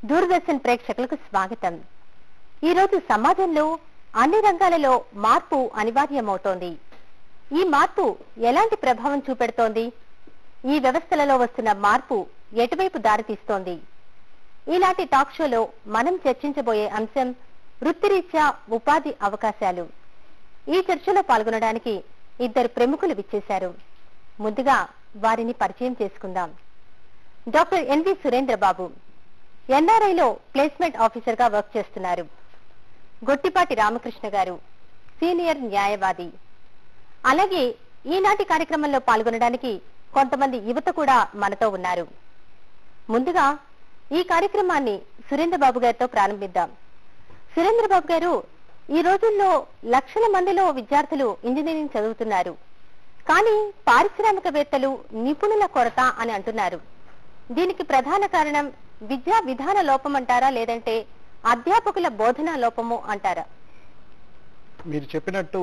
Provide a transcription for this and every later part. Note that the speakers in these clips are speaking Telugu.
దూరదర్శన్ ప్రేక్షకులకు స్వాగతం. ఈ రోజు సమాజంలో అన్ని రంగాలలో మార్పు అనివార్యమవుతోంది. ఈ మార్పు ఎలాంటి ప్రభావం చూపెడుతోంది? ఈ వ్యవస్థలలో వస్తున్న మార్పు ఎటువైపు దారితీస్తోంది? ఈనాటి టాక్ షోలో మనం చర్చించబోయే అంశం వృత్తిరీత్యా ఉపాధి అవకాశాలు. ఈ చర్చలో పాల్గొనడానికి ఇద్దరు ప్రముఖులు విచ్చేశారు. ముందుగా వారిని పరిచయం చేసుకుందాం. డాక్టర్ ఎన్వి సురేంద్రబాబు ఎన్ఆర్ఐలో ప్లేస్మెంట్ ఆఫీసర్ గా వర్క్ చేస్తున్నారు. గొట్టిపాటి రామకృష్ణ గారు సీనియర్ న్యాయవాది. అలాగే ఈనాటి కార్యక్రమంలో పాల్గొనడానికి కొంతమంది యువత కూడా మనతో ఉన్నారు. ముందుగా ఈ కార్యక్రమాన్ని సురేంద్రబాబు గారితో ప్రారంభిద్దాం. సురేంద్రబాబు గారు, ఈ రోజుల్లో లక్షల మందిలో విద్యార్థులు ఇంజనీరింగ్ చదువుతున్నారు. కానీ పారిశ్రామికవేత్తలు నిపుణుల కొరత అని అంటున్నారు. దీనికి ప్రధాన కారణం విద్యా విధాన లోపం అంటారా, లేదంటే అధ్యాపకుల బోధనా లోపము అంటారా? మీరు చెప్పినట్టు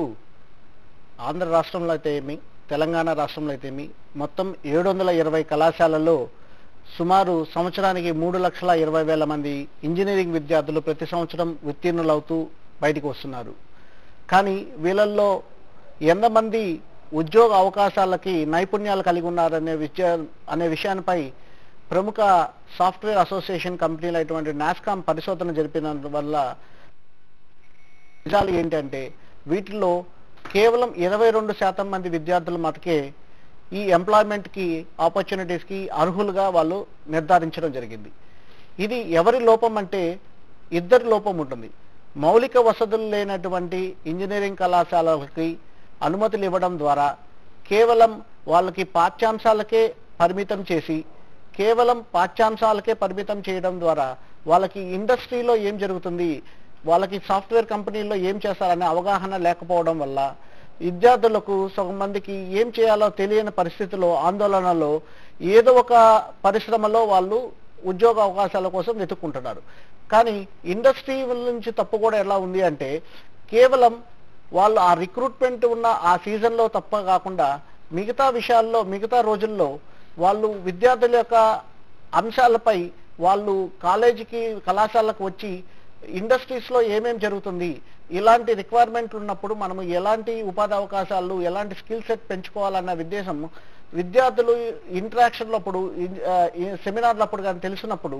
ఆంధ్ర రాష్ట్రంలో అయితే ఏమి, తెలంగాణ రాష్ట్రంలో అయితే ఏమి, మొత్తం 720 కళాశాలల్లో సుమారు సంవత్సరానికి 3,20,000 మంది ఇంజనీరింగ్ విద్యార్థులు ప్రతి సంవత్సరం ఉత్తీర్ణులవుతూ బయటికి వస్తున్నారు. కానీ వీళ్ళల్లో ఎంతమంది ఉద్యోగ అవకాశాలకి నైపుణ్యాలు కలిగి ఉన్నారనే విషయానిపై ప్రముఖ సాఫ్ట్వేర్ అసోసియేషన్ కంపెనీలు అయినటువంటి నాస్కామ్ పరిశోధన జరిపిన వల్ల నిజాలు ఏంటంటే, వీటిలో కేవలం 22% మంది విద్యార్థులు మటుకే ఈ ఎంప్లాయ్మెంట్ కి ఆపర్చునిటీస్ కి అర్హులుగా వాళ్ళు నిర్ధారించడం జరిగింది. ఇది ఎవరి లోపం అంటే, ఇద్దరి లోపం ఉంటుంది. మౌలిక వసతులు లేనటువంటి ఇంజనీరింగ్ కళాశాలలకి అనుమతులు ఇవ్వడం ద్వారా కేవలం వాళ్ళకి పాఠ్యాంశాలకే పరిమితం చేసి, కేవలం పాఠ్యాంశాలకే పరిమితం చేయడం ద్వారా వాళ్ళకి ఇండస్ట్రీలో ఏం జరుగుతుంది, వాళ్ళకి సాఫ్ట్వేర్ కంపెనీల్లో ఏం చేస్తారనే అవగాహన లేకపోవడం వల్ల విద్యార్థులకు సగం మందికి ఏం చేయాలో తెలియని పరిస్థితిలో, ఆందోళనలో ఏదో ఒక పరిశ్రమలో వాళ్ళు ఉద్యోగ అవకాశాల కోసం వెతుక్కుంటున్నారు. కానీ ఇండస్ట్రీ నుంచి తప్పు కూడా ఎలా ఉంది అంటే, కేవలం వాళ్ళు ఆ రిక్రూట్మెంట్ ఉన్న ఆ సీజన్లో తప్ప కాకుండా మిగతా విషయాల్లో, మిగతా రోజుల్లో వాళ్ళు విద్యార్థుల యొక్క అంశాలపై వాళ్ళు కాలేజీకి, కళాశాలకు వచ్చి ఇండస్ట్రీస్లో ఏమేం జరుగుతుంది, ఇలాంటి రిక్వైర్మెంట్ ఉన్నప్పుడు మనము ఎలాంటి ఉపాధి అవకాశాలు, ఎలాంటి స్కిల్ సెట్ పెంచుకోవాలన్న ఉద్దేశం విద్యార్థులు ఇంటరాక్షన్లప్పుడు, సెమినార్లప్పుడు కానీ తెలిసినప్పుడు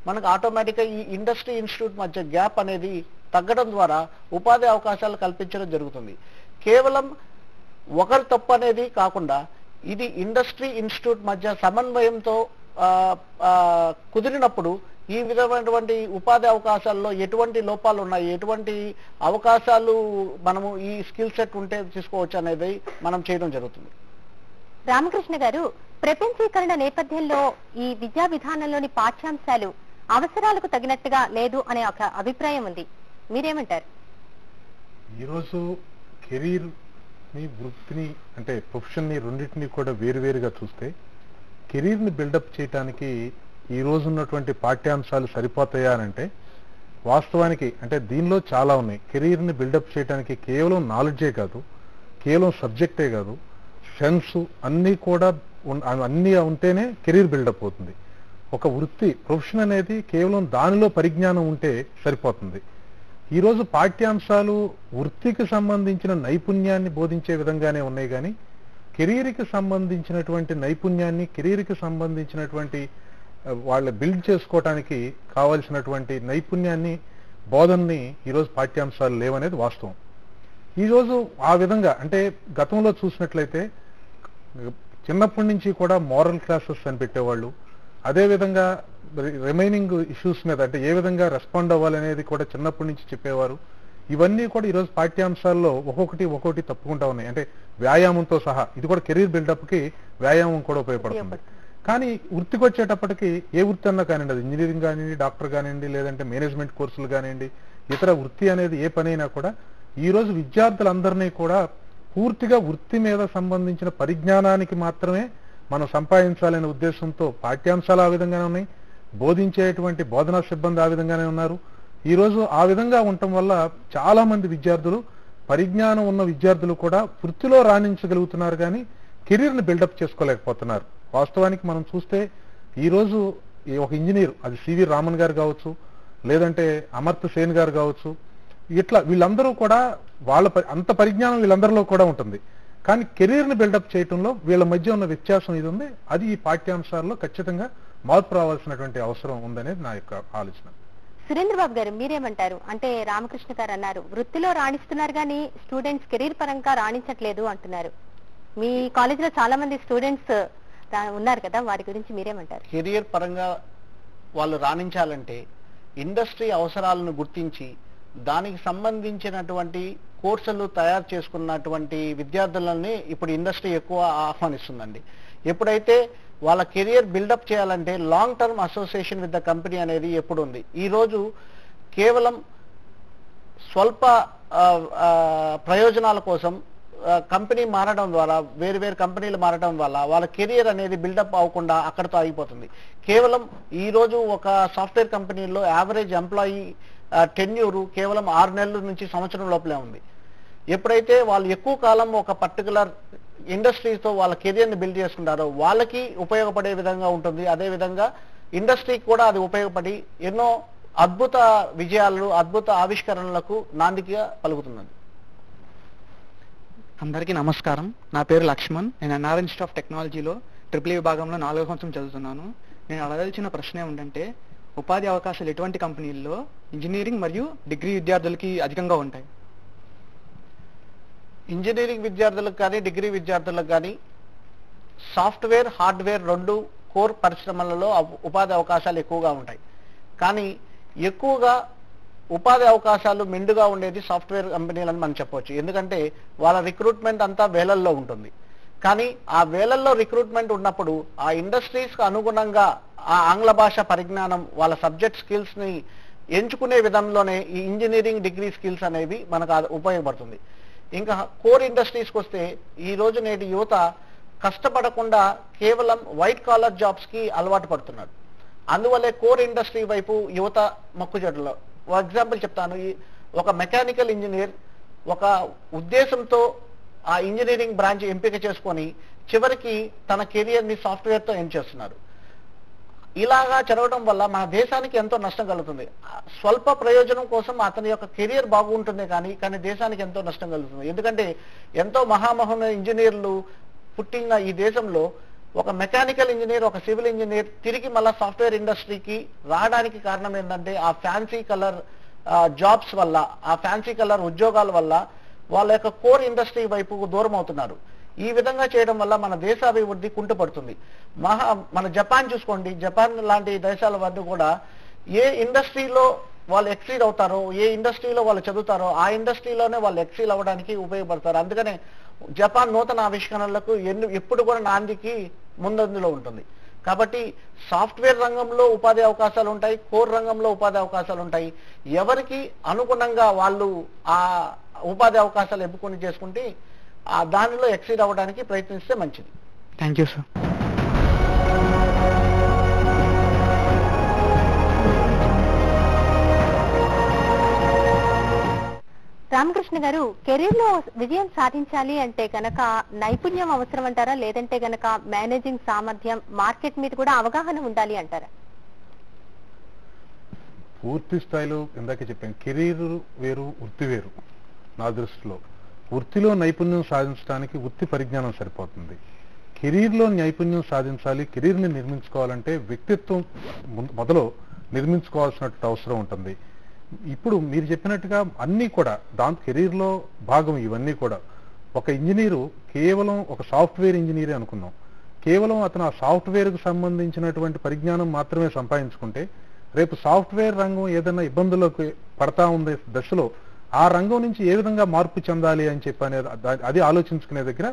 మనకు ఆటోమేటిక్గా ఈ ఇండస్ట్రీ ఇన్స్టిట్యూట్ మధ్య గ్యాప్ అనేది తగ్గడం ద్వారా ఉపాధి అవకాశాలు కల్పించడం జరుగుతుంది. కేవలం ఒకరి తప్పు అనేది కాకుండా ఇది ఇండస్ట్రీ ఇన్స్టిట్యూట్ మధ్య సమన్వయంతో కుదిరినప్పుడు ఈ విధమైనటువంటి ఉపాధి అవకాశాల్లో ఎటువంటి లోపాలు ఉన్నాయి, ఎటువంటి అవకాశాలు మనము ఈ స్కిల్ సెట్ ఉంటే తీసుకోవచ్చు అనేది మనం చేయడం జరుగుతుంది. రామకృష్ణ గారు, ప్రపంచీకరణ నేపథ్యంలో ఈ విద్యా విధానంలోని పాఠ్యాంశాలు అవసరాలకు తగినట్టుగా లేదు అనే ఒక అభిప్రాయం ఉంది. మీరేమంటారు? ఈరోజు కెరీర్ ని, వృత్తిని అంటే ప్రొఫెషన్ ని రెండింటినీ కూడా వేరువేరుగా చూస్తే, కెరీర్ ని బిల్డప్ చేయడానికి ఈ రోజు ఉన్నటువంటి పాఠ్యాంశాలు సరిపోతాయా అంటే వాస్తవానికి అంటే దీనిలో చాలా ఉన్నాయి. కెరీర్ ని బిల్డప్ చేయడానికి కేవలం నాలెడ్జే కాదు, కేవలం సబ్జెక్టే కాదు, సెన్స్ అన్నీ కూడా అన్నీ ఉంటేనే కెరీర్ బిల్డప్ అవుతుంది. ఒక వృత్తి, ప్రొఫెషన్ అనేది కేవలం దానిలో పరిజ్ఞానం ఉంటే సరిపోతుంది. ఈరోజు పాఠ్యాంశాలు వృత్తికి సంబంధించిన నైపుణ్యాన్ని బోధించే విధంగానే ఉన్నాయి, కానీ కెరీర్కి సంబంధించినటువంటి నైపుణ్యాన్ని, కెరీర్కి సంబంధించినటువంటి వాళ్ళ బిల్డ్ చేసుకోవటానికి కావాల్సినటువంటి నైపుణ్యాన్ని, బోధనని ఈరోజు పాఠ్యాంశాలు లేవనేది వాస్తవం. ఈరోజు ఆ విధంగా అంటే గతంలో చూసినట్లయితే చిన్నప్పటి నుంచి కూడా మోరల్ క్లాసెస్ అని పెట్టేవాళ్ళు, అదేవిధంగా రిమైనింగ్ ఇష్యూస్ మీద అంటే ఏ విధంగా రెస్పాండ్ అవ్వాలనేది కూడా చిన్నప్పటి నుంచి చెప్పేవారు. ఇవన్నీ కూడా ఈరోజు పాఠ్యాంశాల్లో ఒక్కొక్కటి తప్పుకుంటా ఉన్నాయి. అంటే వ్యాయామంతో సహా ఇది కూడా కెరీర్ బిల్డప్కి వ్యాయామం కూడా ఉపయోగపడుతుంది. కానీ వృత్తికి వచ్చేటప్పటికి ఏ వృత్తి అన్నా కానివ్వండి, అది ఇంజనీరింగ్ కానివ్వండి, డాక్టర్ కానివ్వండి, లేదంటే మేనేజ్మెంట్ కోర్సులు కానివ్వండి, ఇతర వృత్తి అనేది ఏ పనైనా కూడా ఈరోజు విద్యార్థులందరినీ కూడా పూర్తిగా వృత్తి మీద సంబంధించిన పరిజ్ఞానానికి మాత్రమే మనం సంపాదించాలనే ఉద్దేశంతో పాఠ్యాంశాలు ఆ విధంగానే ఉన్నాయి, బోధించేటువంటి బోధనా సిబ్బంది ఆ విధంగానే ఉన్నారు. ఈరోజు ఆ విధంగా ఉండటం వల్ల చాలా మంది విద్యార్థులు, పరిజ్ఞానం ఉన్న విద్యార్థులు కూడా వృత్తిలో రాణించగలుగుతున్నారు, కానీ కెరీర్ని బిల్డప్ చేసుకోలేకపోతున్నారు. వాస్తవానికి మనం చూస్తే ఈరోజు ఒక ఇంజనీర్, అది సివి రామన్ గారు కావచ్చు, లేదంటే అమర్త్య సేన్ గారు కావచ్చు, ఇట్లా వీళ్ళందరూ కూడా అంత పరిజ్ఞానం వీళ్ళందరిలో కూడా ఉంటుంది. కానీ కెరీర్ని బిల్డప్ చేయడంలో వీళ్ళ మధ్య ఉన్న వ్యత్యాసం ఇది ఉంది. అది ఈ పాఠ్యాంశాల్లో ఖచ్చితంగా మార్పు రావాల్సినటువంటి అవసరం ఉందనేది నా యొక్క ఆలోచన. సురేంద్ర బాబు గారు మీరేమంటారు? అంటే రామకృష్ణ గారు అన్నారు వృత్తిలో రాణిస్తున్నారు కానీ స్టూడెంట్స్ కెరీర్ పరంగా రాణించట్లేదు అంటున్నారు. మీ కాలేజీలో చాలా మంది స్టూడెంట్స్ ఉన్నారు కదా, వారి గురించి మీరేమంటారు? కెరియర్ పరంగా వాళ్ళు రాణించాలంటే ఇండస్ట్రీ అవసరాలను గుర్తించి దానికి సంబంధించినటువంటి కోర్సులు తయారు చేసుకున్నటువంటి విద్యార్థులని ఇప్పుడు ఇండస్ట్రీ ఎక్కువ ఆహ్వానిస్తుందండి. ఎప్పుడైతే వాళ్ళ కెరియర్ బిల్డప్ చేయాలంటే long term association with the company అనేది ఎప్పుడు ఉంది. ఈరోజు కేవలం స్వల్ప ప్రయోజనాల కోసం కంపెనీ మారడం ద్వారా, వేరు వేరు కంపెనీలు మారడం వల్ల వాళ్ళ కెరియర్ అనేది బిల్డప్ అవ్వకుండా అక్కడితో ఆగిపోతుంది. కేవలం ఈ రోజు ఒక సాఫ్ట్వేర్ కంపెనీలో యావరేజ్ ఎంప్లాయీ టెన్యూర్ కేవలం 6 నెలల నుంచి సంవత్సరం లోపలే ఉంది. ఎప్పుడైతే వాళ్ళు ఎక్కువ కాలం ఒక పర్టికులర్ ఇండస్ట్రీతో వాళ్ళ కెరియర్ని బిల్డ్ చేసుకుంటారో వాళ్ళకి ఉపయోగపడే విధంగా ఉంటుంది. అదేవిధంగా ఇండస్ట్రీకి కూడా అది ఉపయోగపడి ఎన్నో అద్భుత విజయాలు, అద్భుత ఆవిష్కరణలకు నాందిగా పలుకుతున్నది. అందరికీ నమస్కారం. నా పేరు లక్ష్మణ్. నేను ఎన్ఆర్ ఇన్స్టిట్యూట్ ఆఫ్ టెక్నాలజీలో ట్రిపుల్ విభాగంలో 4వ సంవత్సరం చదువుతున్నాను. నేను అడగాల్సిన ప్రశ్న ఏమిటంటే, ఉపాధి అవకాశాలు ఎటువంటి కంపెనీల్లో ఇంజనీరింగ్ మరియు డిగ్రీ విద్యార్థులకి అధికంగా ఉంటాయి? ఇంజనీరింగ్ విద్యార్థులకు కానీ డిగ్రీ విద్యార్థులకు కానీ సాఫ్ట్వేర్, హార్డ్వేర్ రెండు కోర్ పరిశ్రమలలో ఉపాధి అవకాశాలు ఎక్కువగా ఉంటాయి. కానీ ఎక్కువగా ఉపాధి అవకాశాలు మెండుగా ఉండేది సాఫ్ట్వేర్ కంపెనీలని మనం చెప్పవచ్చు. ఎందుకంటే వాళ్ళ రిక్రూట్మెంట్ అంతా వేలల్లో ఉంటుంది. కానీ ఆ వేలల్లో రిక్రూట్మెంట్ ఉన్నప్పుడు ఆ ఇండస్ట్రీస్కి అనుగుణంగా ఆ ఆంగ్ల భాష పరిజ్ఞానం, వాళ్ళ సబ్జెక్ట్ స్కిల్స్ని ఎంచుకునే విధంలోనే ఈ ఇంజనీరింగ్ డిగ్రీ స్కిల్స్ అనేవి మనకు ఉపయోగపడుతుంది. ఇంకా కోర్ ఇండస్ట్రీస్కి వస్తే ఈ రోజు నేటి యువత కష్టపడకుండా కేవలం వైట్ కాలర్ జాబ్స్కి అలవాటు పడుతున్నారు. అందువల్లే కోర్ ఇండస్ట్రీ వైపు యువత మొక్కుజొడ్లలో. ఎగ్జాంపుల్ చెప్తాను. ఒక మెకానికల్ ఇంజనీర్ ఒక ఉద్దేశంతో ఆ ఇంజనీరింగ్ బ్రాంచ్ ఎంపిక చేసుకొని చివరికి తన కెరియర్ని సాఫ్ట్వేర్తో ఎండ్ చేస్తున్నారు. ఇలాగా చదవడం వల్ల మన దేశానికి ఎంతో నష్టం కలుగుతుంది. స్వల్ప ప్రయోజనం కోసం అతని యొక్క కెరియర్ బాగుంటుంది కానీ దేశానికి ఎంతో నష్టం కలుగుతుంది. ఎందుకంటే ఎంతో మహామహోన్న ఇంజనీర్లు పుట్టిన ఈ దేశంలో ఒక మెకానికల్ ఇంజనీర్, ఒక సివిల్ ఇంజనీర్ తిరిగి మళ్ళా సాఫ్ట్వేర్ ఇండస్ట్రీకి రావడానికి కారణం ఏంటంటే ఆ ఫ్యాన్సీ కలర్ జాబ్స్ వల్ల, ఆ ఫ్యాన్సీ కలర్ ఉద్యోగాల వల్ల వాళ్ళ యొక్క కోర్ ఇండస్ట్రీ వైపుకు దూరం అవుతున్నారు. ఈ విధంగా చేయడం వల్ల మన దేశాభివృద్ధి కుంటుపడుతుంది. మన జపాన్ చూసుకోండి. జపాన్ లాంటి దేశాల వద్ద కూడా ఏ ఇండస్ట్రీలో వాళ్ళు ఎక్సీడ్ అవుతారో, ఏ ఇండస్ట్రీలో వాళ్ళు చదువుతారో ఆ ఇండస్ట్రీలోనే వాళ్ళు ఎక్సీల్ అవ్వడానికి ఉపయోగపడతారు. అందుకనే జపాన్ నూతన ఆవిష్కరణలకు ఎప్పుడు కూడా నాందికి ముందంజలో ఉంటుంది. కాబట్టి సాఫ్ట్వేర్ రంగంలో ఉపాధి అవకాశాలు ఉంటాయి, కోర్ రంగంలో ఉపాధి అవకాశాలు ఉంటాయి. ఎవరికి అనుగుణంగా వాళ్ళు ఆ ఉపాధి అవకాశాలు ఎంపుకొని చేసుకుంటే దానిలో ఎక్సీడ్ అవ్వడానికి ప్రయత్నిస్తే మంచిది. Thank you sir. రామకృష్ణ గారు, కెరీర్ లో విజయం సాధించాలి అంటే గనక నైపుణ్యం అవసరం అంటారా, లేదంటే గనక మేనేజింగ్ సామర్థ్యం, మార్కెట్ మీద కూడా అవగాహన ఉండాలి అంటారా? పూర్తి స్థాయిలో ఇందాక చెప్పాను, కెరీర్ వేరు, వృత్తి వేరు. నా దృష్టిలో వృత్తిలో నైపుణ్యం సాధించడానికి వృత్తి పరిజ్ఞానం సరిపోతుంది. కెరీర్లో నైపుణ్యం సాధించాలి, కెరీర్ని నిర్మించుకోవాలంటే వ్యక్తిత్వం మొదలు నిర్మించుకోవాల్సినటువంటి అవసరం ఉంటుంది. ఇప్పుడు మీరు చెప్పినట్టుగా అన్నీ కూడా దాంతో కెరీర్లో భాగం. ఇవన్నీ కూడా ఒక ఇంజనీరు కేవలం ఒక సాఫ్ట్వేర్ ఇంజనీరే అనుకుందాం, కేవలం అతను ఆ సాఫ్ట్వేర్కు సంబంధించినటువంటి పరిజ్ఞానం మాత్రమే సంపాదించుకుంటే రేపు సాఫ్ట్వేర్ రంగం ఏదైనా ఇబ్బందుల్లోకి పడతా ఉండే దశలో ఆ రంగం నుంచి ఏ విధంగా మార్పు చెందాలి అని చెప్పి అనేది అది ఆలోచించుకునే దగ్గర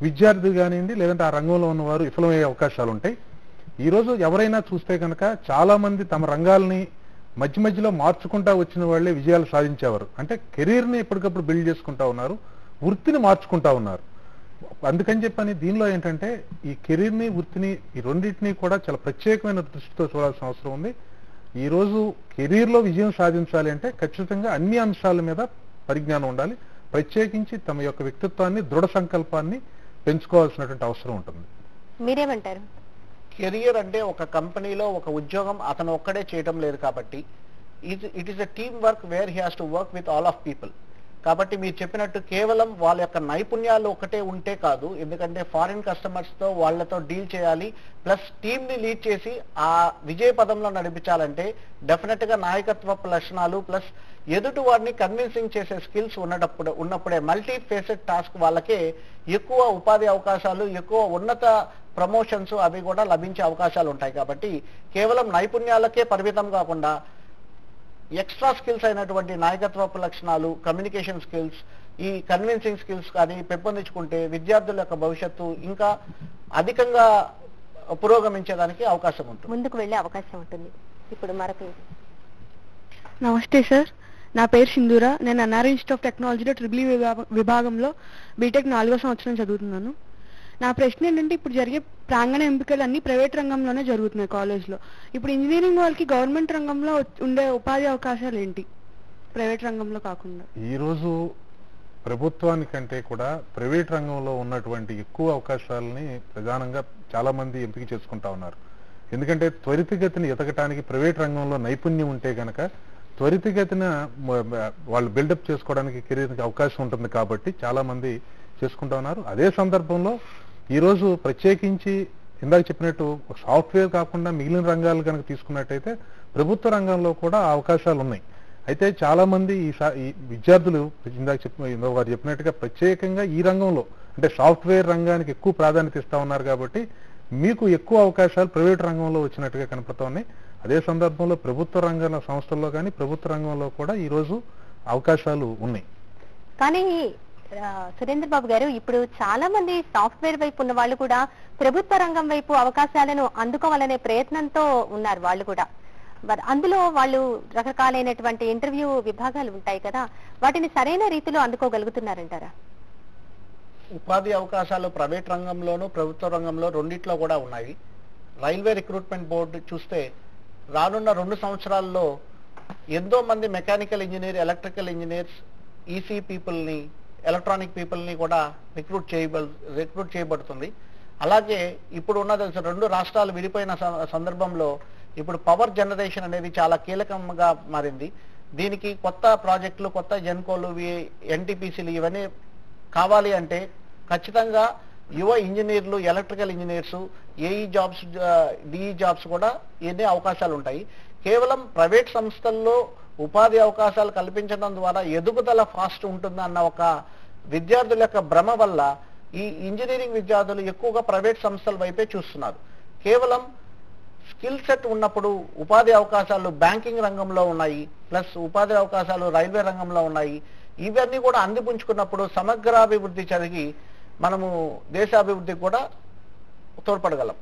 విద్యార్థి కానివ్వండి, లేదంటే ఆ రంగంలో ఉన్నవారు విఫలమయ్యే అవకాశాలు ఉంటాయి. ఈరోజు ఎవరైనా చూస్తే కనుక చాలా మంది తమ రంగాల్ని మధ్య మధ్యలో మార్చుకుంటా వచ్చిన వాళ్ళే విజయాలు సాధించేవారు. అంటే కెరీర్ని ఎప్పటికప్పుడు బిల్డ్ చేసుకుంటా ఉన్నారు, వృత్తిని మార్చుకుంటా ఉన్నారు. అందుకని చెప్పని దీనిలో ఏంటంటే ఈ కెరీర్ని, వృత్తిని, ఈ రెండింటినీ కూడా చాలా ప్రత్యేకమైన దృష్టితో చూడాల్సిన అవసరం ఉంది. ఈరోజు కెరీర్లో విజయం సాధించాలి అంటే ఖచ్చితంగా అన్ని అంశాల మీద పరిజ్ఞానం ఉండాలి. ప్రత్యేకించి తమ యొక్క వ్యక్తిత్వాన్ని, దృఢ సంకల్పాన్ని పెంచుకోవాల్సినటువంటి అవసరం ఉంటుంది. మీరేమంటారు? కెరియర్ అంటే ఒక కంపెనీలో ఒక ఉద్యోగం అతను ఒక్కడే చేయటం లేదు కాబట్టి it is a team work where he has to work with all of people. కాబట్టి మీరు చెప్పినట్టు కేవలం వాళ్ళ యొక్క నైపుణ్యాలు ఒకటే ఉంటే కాదు, ఎందుకంటే ఫారిన్ కస్టమర్స్ తో వాళ్ళతో డీల్ చేయాలి, ప్లస్ టీమ్ ని లీడ్ చేసి ఆ విజయ పదంలో నడిపించాలంటే డెఫినెట్ గా నాయకత్వపు లక్షణాలు ప్లస్ ఎదుటి వాడిని కన్విన్సింగ్ చేసే స్కిల్స్ ఉన్నప్పుడే మల్టీ ఫేసెడ్ టాస్క్ వాళ్ళకే ఎక్కువ ఉపాధి అవకాశాలు, ఎక్కువ ఉన్నత ప్రమోషన్స్ అవి కూడా లభించే అవకాశాలు ఉంటాయి. కాబట్టి కేవలం నైపుణ్యాలకే పరిమితం కాకుండా ఎక్స్ట్రా స్కిల్స్ అయినటువంటి నాయకత్వపు లక్షణాలు, కమ్యూనికేషన్ స్కిల్స్, ఈ కన్విన్సింగ్ స్కిల్స్ కానీ పెంపొందించుకుంటే విద్యార్థుల యొక్క భవిష్యత్తు ఇంకా అధికంగా పురోగమించేదానికి అవకాశం ఉంటుంది, ముందుకు వెళ్ళే అవకాశం ఉంటుంది. ఇప్పుడు మరొక నమస్తే సార్, నా పేరు సింధూర. నేను ఎన్ఆర్ఐ ఇన్స్టిట్యూట్ ఆఫ్ టెక్నాలజీలో ట్రిపుల్ విభాగంలో బీటెక్ 4వ సంవత్సరం చదువుతున్నాను. నా ప్రశ్న ఏంటంటే, ఇప్పుడు జరిగే ప్రాంగణ ఎంపికలు అన్ని ప్రైవేట్ రంగంలోనే జరుగుతున్నాయి కాలేజ్లో. ఇప్పుడు ఇంజనీరింగ్ వాళ్ళకి గవర్నమెంట్ రంగంలో ఉండే ఉపాధి అవకాశాలు ఏంటి, ప్రైవేట్ రంగంలో కాకుండా? ఈరోజు ప్రభుత్వానికంటే కూడా ప్రైవేట్ రంగంలో ఉన్నటువంటి ఎక్కువ అవకాశాలని ప్రధానంగా చాలా మంది ఎంపిక చేసుకుంటా ఉన్నారు. ఎందుకంటే త్వరితగతిని ఎదగటానికి ప్రైవేట్ రంగంలో నైపుణ్యం ఉంటే గనక త్వరితగతిన వాళ్ళు బిల్డప్ చేసుకోవడానికి కెరీర్కి అవకాశం ఉంటుంది కాబట్టి చాలా మంది చేసుకుంటా ఉన్నారు. అదే సందర్భంలో ఈరోజు ప్రత్యేకించి ఇందాక చెప్పినట్టు సాఫ్ట్వేర్ కాకుండా మిగిలిన రంగాలు కనుక తీసుకున్నట్టయితే ప్రభుత్వ రంగంలో కూడా అవకాశాలు ఉన్నాయి. అయితే చాలా మంది ఈ విద్యార్థులు ఇందాక వారు చెప్పినట్టుగా ప్రత్యేకంగా ఈ రంగంలో అంటే సాఫ్ట్వేర్ రంగానికి ఎక్కువ ప్రాధాన్యత ఇస్తా ఉన్నారు కాబట్టి మీకు ఎక్కువ అవకాశాలు ప్రైవేట్ రంగంలో వచ్చినట్టుగా కనపడతా ఉన్నాయి. అదే సందర్భంలో ప్రభుత్వ రంగ సంస్థల్లో కానీ ప్రభుత్వ రంగంలో కూడా ఈరోజు అవకాశాలు ఉన్నాయి. కానీ సురేంద్ర బాబు గారు, ఇప్పుడు చాలా మంది సాఫ్ట్వేర్ వైపు ఉన్న వాళ్ళు కూడా ప్రభుత్వ రంగం వైపు అవకాశాలను అందుకోవాలనే ప్రయత్నంతో ఉన్నారు వాళ్ళు కూడా. అందులో వాళ్ళు రకరకాలైనటువంటి ఇంటర్వ్యూ విభాగాలు ఉంటాయి కదా, వాటిని సరైన రీతిలో అందుకోగలుగుతున్నారంటారా? ఉపాధి అవకాశాలు ప్రైవేట్ రంగంలోనూ ప్రభుత్వ రంగంలో రెండిట్లో కూడా ఉన్నాయి. రైల్వే రిక్రూట్మెంట్ బోర్డు చూస్తే రానున్న 2 సంవత్సరాల్లో ఎంతో మంది mechanical engineer, electrical engineers, EC పీపుల్ని, ఎలక్ట్రానిక్ పీపుల్ని కూడా రిక్రూట్ చేయబడుతుంది. అలాగే ఇప్పుడు ఉన్న 2 రాష్ట్రాలు విడిపోయిన సందర్భంలో ఇప్పుడు పవర్ జనరేషన్ అనేది చాలా కీలకంగా మారింది. దీనికి కొత్త ప్రాజెక్టులు, కొత్త జెన్కోలు, ఎన్టీపీసీలు ఇవన్నీ కావాలి అంటే ఖచ్చితంగా యువ ఇంజనీర్లు, electrical engineers, AE jobs, DE jobs కూడా ఎన్ని అవకాశాలు ఉంటాయి. కేవలం ప్రైవేట్ సంస్థల్లో ఉపాధి అవకాశాలు కల్పించడం ద్వారా ఎదుగుదల ఫాస్ట్ ఉంటుందన్న ఒక విద్యార్థుల యొక్క భ్రమ వల్ల ఈ ఇంజనీరింగ్ విద్యార్థులు ఎక్కువగా ప్రైవేట్ సంస్థల వైపే చూస్తున్నారు. కేవలం స్కిల్ సెట్ ఉన్నప్పుడు ఉపాధి అవకాశాలు బ్యాంకింగ్ రంగంలో ఉన్నాయి, ప్లస్ ఉపాధి అవకాశాలు రైల్వే రంగంలో ఉన్నాయి. ఇవన్నీ కూడా అందిపుంచుకున్నప్పుడు సమగ్రాభివృద్ధి జరిగి మనము దేశాభివృద్ధికి కూడా తోడ్పడగలం.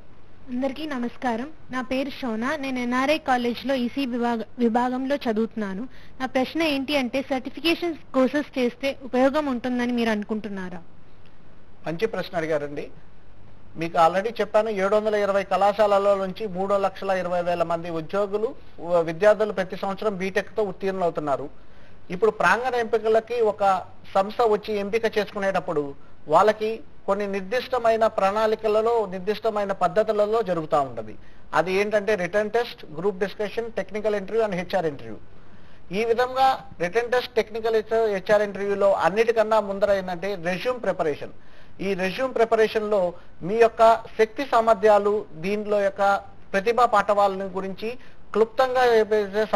అందరికీ నమస్కారం. నా పేరు శోనా. నేను ఎన్ఆర్ఐ కాలేజ్లో ఈసీ విభాగంలో చదువుతున్నాను. నా ప్రశ్న ఏంటి అంటే, సర్టిఫికేషన్ కోర్సెస్ చేస్తే ఉపయోగం ఉంటుందని మీరు అనుకుంటున్నారా? మంచి ప్రశ్న అడిగారండి. మీకు ఆల్రెడీ చెప్పాను, 720 కళాశాలలో నుంచి 3,20,000 మంది విద్యార్థులు ప్రతి సంవత్సరం బీటెక్ తో ఉత్తీర్ణులు అవుతున్నారు. ఇప్పుడు ప్రాంగణ ఎంపికలకి ఒక సంస్థ వచ్చి ఎంపిక చేసుకునేటప్పుడు వాళ్ళకి కొన్ని నిర్దిష్టమైన ప్రణాళికలలో, నిర్దిష్టమైన పద్ధతులలో జరుగుతూ ఉంటుంది. అది ఏంటంటే return test, group discussion, technical interview and HR interview. ఈ విధంగా రిటర్న్ టెస్ట్, టెక్నికల్ హెచ్ఆర్ ఇంటర్వ్యూలో అన్నిటికన్నా ముందర ఏంటంటే రెజ్యూమ్ ప్రిపరేషన్. ఈ రెజ్యూమ్ ప్రిపరేషన్ లో మీ యొక్క శక్తి సామర్థ్యాలు, దీనిలో యొక్క ప్రతిభా పాఠవాల గురించి క్లుప్తంగా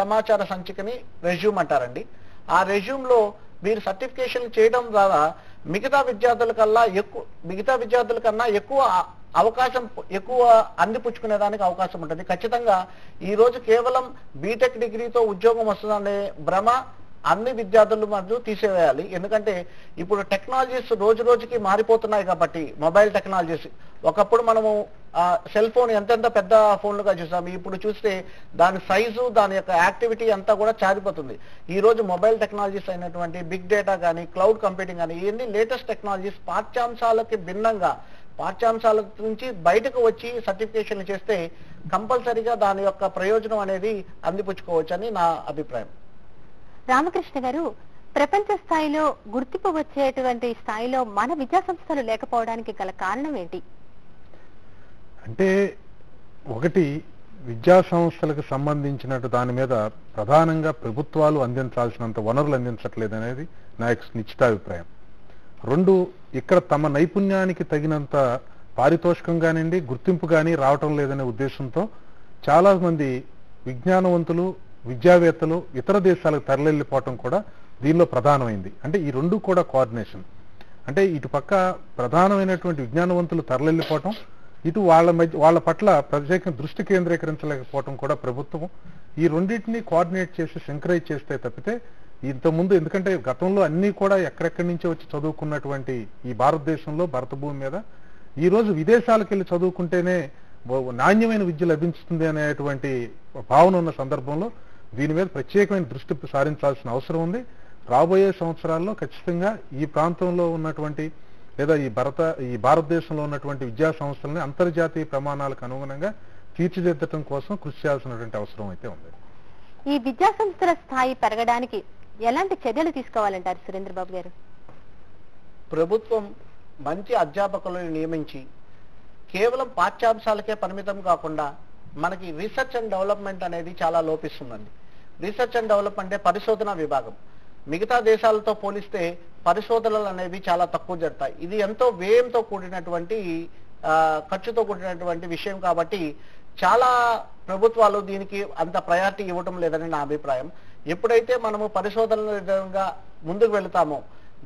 సమాచార సంచికని రెజ్యూమ్ అంటారండి. ఆ రెజ్యూమ్ లో మీరు సర్టిఫికేషన్ చేయడం ద్వారా మిగతా విద్యార్థుల కన్నా ఎక్కువ అవకాశం, ఎక్కువ అందిపుచ్చుకునేదానికి అవకాశం ఉంటుంది. ఖచ్చితంగా ఈ రోజు కేవలం బీటెక్ డిగ్రీతో ఉద్యోగం వస్తుందనే భ్రమ అన్ని విద్యార్థులు మరియు తీసివేయాలి. ఎందుకంటే ఇప్పుడు టెక్నాలజీస్ రోజు రోజుకి మారిపోతున్నాయి కాబట్టి, మొబైల్ టెక్నాలజీస్, ఒకప్పుడు మనము సెల్ ఫోన్ ఎంతెంత పెద్ద ఫోన్లుగా చూసాము, ఇప్పుడు చూస్తే దాని సైజు, దాని యొక్క యాక్టివిటీ అంతా కూడా చారిపోతుంది. ఈ రోజు మొబైల్ టెక్నాలజీస్ అయినటువంటి బిగ్ డేటా కానీ, క్లౌడ్ కంప్యూటింగ్ కానీ, ఇవన్నీ లేటెస్ట్ టెక్నాలజీస్ పాఠ్యాంశాలకి భిన్నంగా, పాఠ్యాంశాల నుంచి బయటకు వచ్చి సర్టిఫికేషన్లు చేస్తే కంపల్సరీగా దాని యొక్క ప్రయోజనం అనేది అందిపుచ్చుకోవచ్చని నా అభిప్రాయం. రామకృష్ణ గారు, ప్రపంచ స్థాయిలో గుర్తింపు వచ్చేటువంటి స్థాయిలో మన విద్యా సంస్థలు లేకపోవడానికి గల కారణం ఏంటి? అంటే ఒకటి, విద్యా సంస్థలకు సంబంధించినట్టు దాని మీద ప్రధానంగా ప్రభుత్వాలు అందించాల్సినంత వనరులు అందించట్లేదు అనేది నా నిశ్చితాభిప్రాయం. 2, ఇక్కడ తమ నైపుణ్యానికి తగినంత పారితోషికం కానివ్వండి, గుర్తింపు కానీ రావటం లేదనే ఉద్దేశంతో చాలా మంది విజ్ఞానవంతులు, విద్యావేత్తలు ఇతర దేశాలకు తరలిపోవటం కూడా దీనిలో ప్రధానమైంది. అంటే ఈ 2 కూడా కోఆర్డినేషన్. అంటే ఇటు పక్క ప్రధానమైనటువంటి విజ్ఞానవంతులు తరలిపోవటం, ఇటు వాళ్ళ పట్ల ప్రత్యేకంగా దృష్టి కేంద్రీకరించలేకపోవటం కూడా ప్రభుత్వం ఈ రెండింటినీ కోఆర్డినేట్ చేసి సింక్రైజ్ చేస్తే తప్పితే ఇంతకుముందు, ఎందుకంటే గతంలో అన్నీ కూడా ఎక్కడెక్కడి నుంచో వచ్చి చదువుకున్నటువంటి ఈ భారతదేశంలో భరత భూమి మీద ఈ రోజు విదేశాలకు వెళ్ళి చదువుకుంటేనే నాణ్యమైన విద్య లభించుతుంది అనేటువంటి భావన ఉన్న సందర్భంలో దీని మీద ప్రత్యేకమైన దృష్టి సారించాల్సిన అవసరం ఉంది. రాబోయే సంవత్సరాల్లో ఖచ్చితంగా ఈ ప్రాంతంలో ఉన్నటువంటి లేదా ఈ భారతదేశంలో ఉన్నటువంటి విద్యా సంస్థలని అంతర్జాతీయ ప్రమాణాలకు అనుగుణంగా తీర్చిదిద్దటం కోసం కృషి చేయాల్సినటువంటి అవసరం అయితే ఉంది. ఈ విద్యా సంస్థల స్థాయి పెరగడానికి ఎలాంటి చర్యలు తీసుకోవాలంటారు సురేంద్ర బాబు గారు? ప్రభుత్వం మంచి అధ్యాపకులను నియమించి కేవలం పాఠ్యాంశాలకే పరిమితం కాకుండా మనకి రీసెర్చ్ అండ్ డెవలప్మెంట్ అనేది చాలా లోపిస్తుందండి. రీసెర్చ్ అండ్ డెవలప్మెంట్ పరిశోధన విభాగం మిగతా దేశాలతో పోలిస్తే పరిశోధనలు అనేవి చాలా తక్కువ జరుగుతాయి. ఇది ఎంతో వ్యయంతో కూడినటువంటి ఖర్చుతో కూడినటువంటి విషయం కాబట్టి చాలా ప్రభుత్వాలు దీనికి అంత ప్రయారిటీ ఇవ్వటం లేదని నా అభిప్రాయం. ఎప్పుడైతే మనము పరిశోధనల విధంగా ముందుకు వెళుతామో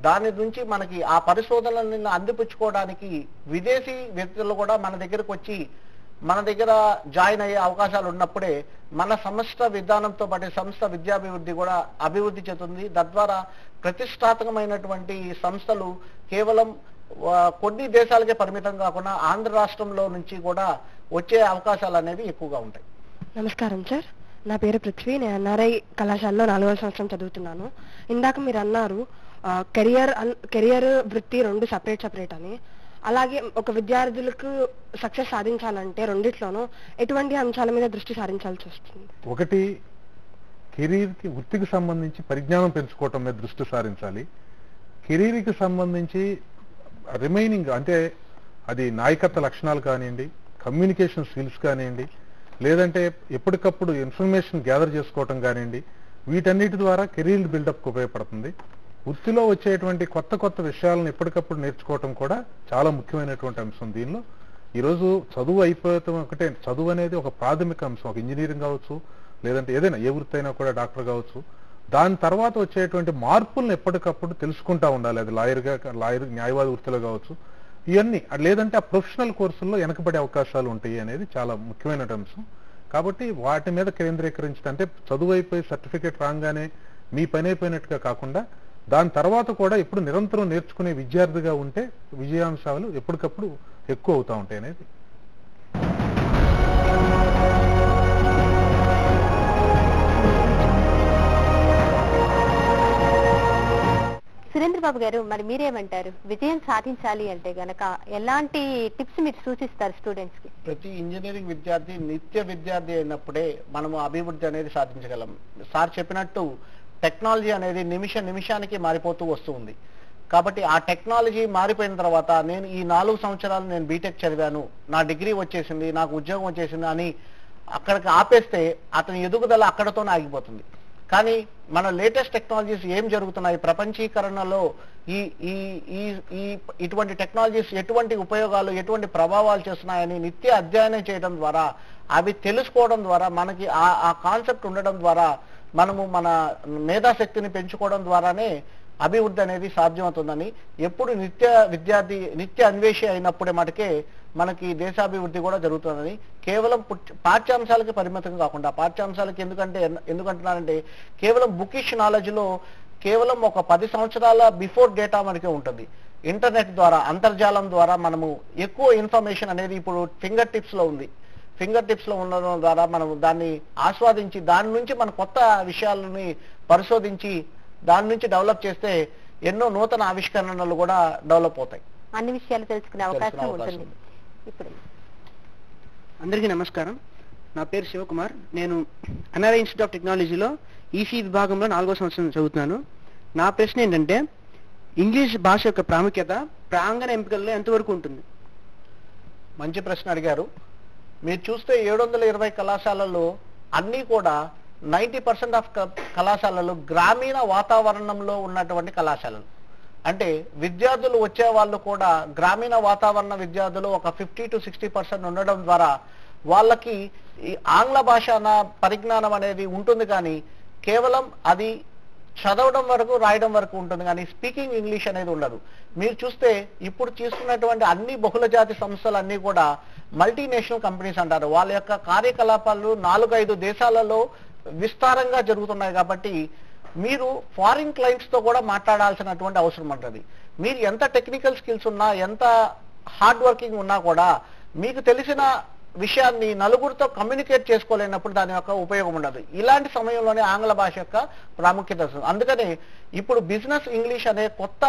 దాని నుంచి మనకి ఆ పరిశోధనలను అందిపుచ్చుకోవడానికి విదేశీ వ్యక్తులు కూడా మన దగ్గరకు వచ్చి మన దగ్గర జాయిన్ అయ్యే అవకాశాలు ఉన్నప్పుడే మన సంస్థ విధానంతో పాటు సంస్థ విద్యాభివృద్ధి కూడా అభివృద్ధి చెందుతుంది. తద్వారా ప్రతిష్టాత్మకమైనటువంటి సంస్థలు కేవలం కొన్ని దేశాలకే పరిమితం కాకుండా ఆంధ్ర రాష్ట్రంలో నుంచి కూడా వచ్చే అవకాశాలు అనేవి ఎక్కువగా ఉంటాయి. నమస్కారం సార్, నా పేరు పృథ్వీ. నేను ఎన్ఆర్ఐ కళాశాలలో 4వ సంవత్సరం చదువుతున్నాను. ఇందాక మీరు అన్నారు కెరియర్ వృత్తి 2 సపరేట్ అని. అలాగే ఒక విద్యార్థులకు సక్సెస్ సాధించాలంటే రెండిట్లోనూ ఎటువంటి అంశాల మీద దృష్టి సారించాల్సి వస్తుంది? ఒకటి, కెరీర్కి వృత్తికి సంబంధించి పరిజ్ఞానం పెంచుకోవటం మీద దృష్టి సారించాలి. కెరీర్కి సంబంధించి రిమైనింగ్ అంటే అది నాయకత్వ లక్షణాలు కానివ్వండి, కమ్యూనికేషన్ స్కిల్స్ కానివ్వండి, లేదంటే ఎప్పటికప్పుడు ఇన్ఫర్మేషన్ గ్యాదర్ చేసుకోవటం కానివ్వండి, వీటన్నిటి ద్వారా కెరీర్ బిల్డప్కి ఉపయోగపడుతుంది. వృత్తిలో వచ్చేటువంటి కొత్త విషయాలను ఎప్పటికప్పుడు నేర్చుకోవటం కూడా చాలా ముఖ్యమైనటువంటి అంశం. దీనిలో ఈరోజు చదువు అయిపోవటం ఒకటే, చదువు అనేది ఒక ప్రాథమిక అంశం. ఒక ఇంజనీరింగ్ కావచ్చు, లేదంటే ఏదైనా ఏ వృత్తి అయినా కూడా డాక్టర్ కావచ్చు. దాని తర్వాత వచ్చేటువంటి మార్పులను ఎప్పటికప్పుడు తెలుసుకుంటా ఉండాలి. అది లాయర్ న్యాయవాది వృత్తిలో కావచ్చు, ఇవన్నీ. లేదంటే ఆ ప్రొఫెషనల్ కోర్సుల్లో వెనకబడే అవకాశాలు ఉంటాయి అనేది చాలా ముఖ్యమైన అంశం. కాబట్టి వాటి మీద కేంద్రీకరించడం, అంటే చదువు అయిపోయి సర్టిఫికేట్ రాగానే మీ పని అయిపోయినట్టుగా కాకుండా దాని తర్వాత కూడా ఎప్పుడు నిరంతరం నేర్చుకునే విద్యార్థిగా ఉంటే విజయాంశాలు ఎప్పటికప్పుడు ఎక్కువ అవుతా ఉంటాయి అనేది. సురేంద్ర బాబు గారు, మరి మీరేమంటారు? విజయం సాధించాలి అంటే గనక ఎలాంటి టిప్స్ మీరు సూచిస్తారు స్టూడెంట్స్ కి? ప్రతి ఇంజనీరింగ్ విద్యార్థి నిత్య విద్యార్థి అయినప్పుడే మనము అభివృద్ధి అనేది సాధించగలం. సార్ చెప్పినట్టు టెక్నాలజీ అనేది నిమిషానికి మారిపోతూ వస్తుంది. కాబట్టి ఆ టెక్నాలజీ మారిపోయిన తర్వాత నేను ఈ 4 సంవత్సరాలు నేను బీటెక్ చదివాను, నా డిగ్రీ వచ్చేసింది, నాకు ఉద్యోగం వచ్చేసింది అని అక్కడికి ఆపేస్తే అతని ఎదుగుదల అక్కడతోనే ఆగిపోతుంది. కానీ మన లేటెస్ట్ టెక్నాలజీస్ ఏం జరుగుతున్నాయి, ప్రపంచీకరణలో ఇటువంటి టెక్నాలజీస్ ఎటువంటి ఉపయోగాలు, ఎటువంటి ప్రభావాలు చేస్తున్నాయని నిత్య అధ్యయనం చేయడం ద్వారా, అవి తెలుసుకోవడం ద్వారా, మనకి ఆ కాన్సెప్ట్ ఉండడం ద్వారా మనము మన మేధాశక్తిని పెంచుకోవడం ద్వారానే అభివృద్ధి అనేది సాధ్యమవుతుందని, ఎప్పుడు నిత్య అన్వేషి అయినప్పుడే మటుకే మనకి దేశాభివృద్ధి కూడా జరుగుతుందని, కేవలం పాఠ్యాంశాలకి పరిమితం కాకుండా, పాఠ్యాంశాలకి ఎందుకంటున్నారంటే కేవలం బుకిష్ నాలెడ్జ్లో కేవలం ఒక 10 సంవత్సరాల బిఫోర్ డేటా మనకే ఉంటుంది. ఇంటర్నెట్ ద్వారా, అంతర్జాలం ద్వారా మనము ఎక్కువ ఇన్ఫర్మేషన్ అనేది ఇప్పుడు ఫింగర్ టిప్స్ లో ఉంది. ఫింగర్ టిప్స్ లో ఉండడం ద్వారా మనం దాన్ని ఆస్వాదించి దాని నుంచి మన కొత్త విషయాలని పరిశోధించి దాని నుంచి డెవలప్ చేస్తే ఎన్నో నూతన ఆవిష్కరణలు కూడా డెవలప్ అవుతాయి. అన్ని విషయాలు తెలుసుకునే అవకాశం ఉంటుంది. ఇప్పుడు అందరికీ నమస్కారం, నా పేరు శివకుమార్. నేను ఎన్ఆర్ఐ ఇన్స్టిట్యూట్ ఆఫ్ టెక్నాలజీలో ఈసీ విభాగంలో 4వ సంవత్సరం చదువుతున్నాను. నా ప్రశ్న ఏంటంటే, ఇంగ్లీష్ భాష యొక్క ప్రాముఖ్యత ప్రాంగణ ఎంపికల్లో ఎంతవరకు ఉంటుంది? మంచి ప్రశ్న అడిగారు. మీరు చూస్తే 720 కళాశాలల్లో అన్నీ కూడా 90% ఆఫ్ కళాశాలలు గ్రామీణ వాతావరణంలో ఉన్నటువంటి కళాశాలలు. అంటే విద్యార్థులు వచ్చే వాళ్ళు కూడా గ్రామీణ వాతావరణ విద్యార్థులు ఒక 50 to 60% ఉండడం ద్వారా వాళ్ళకి ఈ ఆంగ్ల భాష పరిజ్ఞానం అనేది ఉంటుంది, కానీ కేవలం అది చదవడం వరకు రాయడం వరకు ఉంటుంది, కానీ స్పీకింగ్ ఇంగ్లీష్ అనేది ఉండదు. మీరు చూస్తే ఇప్పుడు తీసుకున్నటువంటి అన్ని బహుళజాతి సంస్థలు అన్నీ కూడా మల్టీనేషనల్ కంపెనీస్ అంటారు. వాళ్ళ యొక్క కార్యకలాపాలు 4-5 దేశాలలో విస్తారంగా జరుగుతున్నాయి. కాబట్టి మీరు ఫారిన్ క్లయింట్స్ తో కూడా మాట్లాడాల్సినటువంటి అవసరం ఉంటుంది. మీరు ఎంత టెక్నికల్ స్కిల్స్ ఉన్నా, ఎంత హార్డ్ వర్కింగ్ ఉన్నా కూడా మీకు తెలిసిన విషయాన్ని నలుగురితో కమ్యూనికేట్ చేసుకోలేనప్పుడు దాని యొక్క ఉపయోగం ఉండదు. ఇలాంటి సమయంలోనే ఆంగ్ల భాష యొక్క ప్రాముఖ్యత వస్తుంది. అందుకని ఇప్పుడు బిజినెస్ ఇంగ్లీష్ అనే కొత్త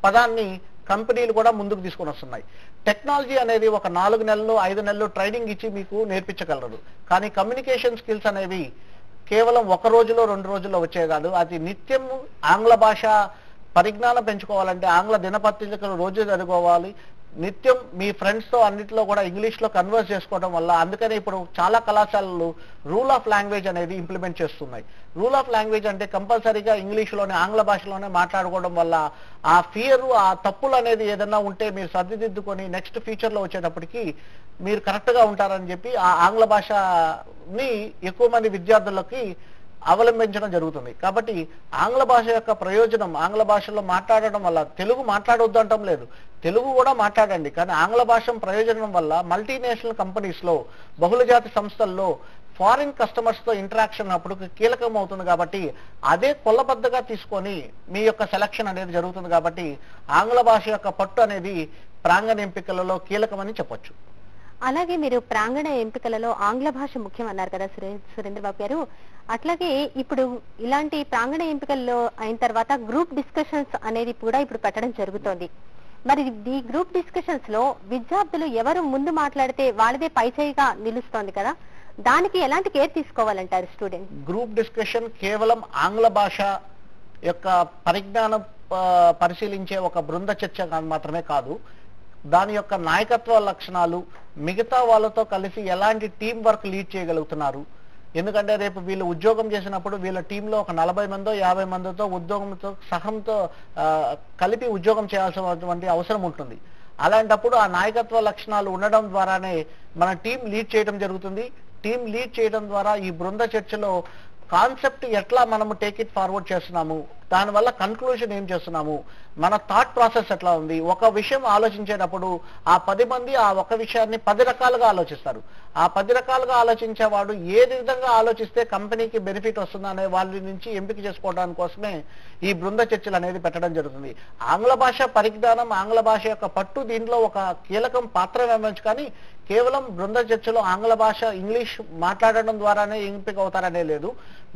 పదాన్ని కంపెనీలు కూడా ముందుకు తీసుకొని వస్తున్నాయి. టెక్నాలజీ అనేది ఒక 4 నెలలు 5 నెలలు ట్రైనింగ్ ఇచ్చి మీకు నేర్పించగలరు, కానీ కమ్యూనికేషన్ స్కిల్స్ అనేవి కేవలం 1 రోజులో 2 రోజుల్లో వచ్చే కాదు. అది నిత్యం ఆంగ్ల భాష పరిజ్ఞానం పెంచుకోవాలంటే ఆంగ్ల దినపత్రికలు రోజు చదువుకోవాలి. నిత్యం మీ ఫ్రెండ్స్ తో అన్నిటిలో కూడా ఇంగ్లీష్ లో కన్వర్స్ చేసుకోవడం వల్ల, అందుకనే ఇప్పుడు చాలా కళాశాలలు రూల్ ఆఫ్ లాంగ్వేజ్ అనేది ఇంప్లిమెంట్ చేస్తున్నాయి. రూల్ ఆఫ్ లాంగ్వేజ్ అంటే కంపల్సరీగా ఇంగ్లీష్లోనే ఆంగ్ల భాషలోనే మాట్లాడుకోవడం వల్ల ఆ ఫియర్, ఆ తప్పులు అనేది ఏదైనా ఉంటే మీరు సర్దిదిద్దుకొని నెక్స్ట్ ఫ్యూచర్ లో వచ్చేటప్పటికి మీరు కరెక్ట్ గా ఉంటారని చెప్పి ఆ ఆంగ్ల భాషని ఎక్కువ మంది విద్యార్థులకి అవలంబించడం జరుగుతుంది. కాబట్టి ఆంగ్ల భాష యొక్క ప్రయోజనం, ఆంగ్ల భాషలో మాట్లాడడం వల్ల, తెలుగు మాట్లాడొద్దు అంటం లేదు, తెలుగు కూడా మాట్లాడండి, కానీ ఆంగ్ల భాష ప్రయోజనం వల్ల మల్టీనేషనల్ కంపెనీస్ లో బహుళజాతి సంస్థల్లో ఫారిన్ కస్టమర్స్ తో ఇంటరాక్షన్ అప్పుడు కీలకం అవుతుంది. కాబట్టి అదే కొల్లబద్దగా తీసుకొని మీ యొక్క సెలక్షన్ అనేది జరుగుతుంది. కాబట్టి ఆంగ్ల భాష యొక్క పట్టు అనేది ప్రాంగణ ఎంపికలలో కీలకమని చెప్పొచ్చు. అలాగే మీరు ప్రాంగణ ఎంపికలలో ఆంగ్ల భాష ముఖ్యం అన్నారు కదా సురేంద్రబాబు గారు. అట్లాగే ఇప్పుడు ఇలాంటి ప్రాంగణ ఎంపికల్లో అయిన తర్వాత గ్రూప్ డిస్కషన్స్ అనేది కూడా ఇప్పుడు పెట్టడం జరుగుతోంది. మరి ఈ గ్రూప్ డిస్కషన్స్ లో విద్యార్థులు ఎవరు ముందు మాట్లాడితే వాళ్ళదే పైచేయిగా నిలుస్తోంది కదా, దానికి ఎలాంటి కేర్ తీసుకోవాలంటారు స్టూడెంట్? గ్రూప్ డిస్కషన్ కేవలం ఆంగ్ల భాష యొక్క పరిజ్ఞానం పరిశీలించే ఒక బృంద చర్చ మాత్రమే కాదు, దాని యొక్క నాయకత్వ లక్షణాలు, మిగతా వాళ్ళతో కలిసి ఎలాంటి టీం వర్క్ లీడ్ చేయగలుగుతున్నారు. ఎందుకంటే రేపు వీళ్ళు ఉద్యోగం చేసినప్పుడు వీళ్ళ టీంలో ఒక 40 మందో 50 మందితో ఉద్యోగంతో సహంతో కలిపి ఉద్యోగం చేయాల్సినటువంటి అవసరం ఉంటుంది. అలాంటప్పుడు ఆ నాయకత్వ లక్షణాలు ఉండడం ద్వారానే మన టీం లీడ్ చేయడం జరుగుతుంది. టీం లీడ్ చేయడం ద్వారా ఈ బృంద చర్చలో కాన్సెప్ట్ ఎట్లా మనము టేక్ ఇట్ ఫార్వర్డ్ చేస్తున్నాము, దానివల్ల కన్క్లూజన్ ఏం చేస్తున్నాము, మన థాట్ ప్రాసెస్ ఎట్లా ఉంది. ఒక విషయం ఆలోచించేటప్పుడు ఆ 10 మంది ఆ ఒక విషయాన్ని 10 రకాలుగా ఆలోచిస్తారు. ఆ 10 రకాలుగా ఆలోచించేవాడు ఏ విధంగా ఆలోచిస్తే కంపెనీకి బెనిఫిట్ వస్తుందనే వాళ్ళ నుంచి ఎంపిక చేసుకోవడానికి కోసమే ఈ బృంద చర్చలు అనేది పెట్టడం జరుగుతుంది. ఆంగ్ల భాష పరిజ్ఞానం, ఆంగ్ల భాష యొక్క పట్టు దీంట్లో ఒక కీలకం పాత్ర వహించవచ్చు, కానీ కేవలం బృంద చర్చలో ఆంగ్ల భాష ఇంగ్లీష్ మాట్లాడడం ద్వారానే ఎంపిక అవుతారనే లేదు.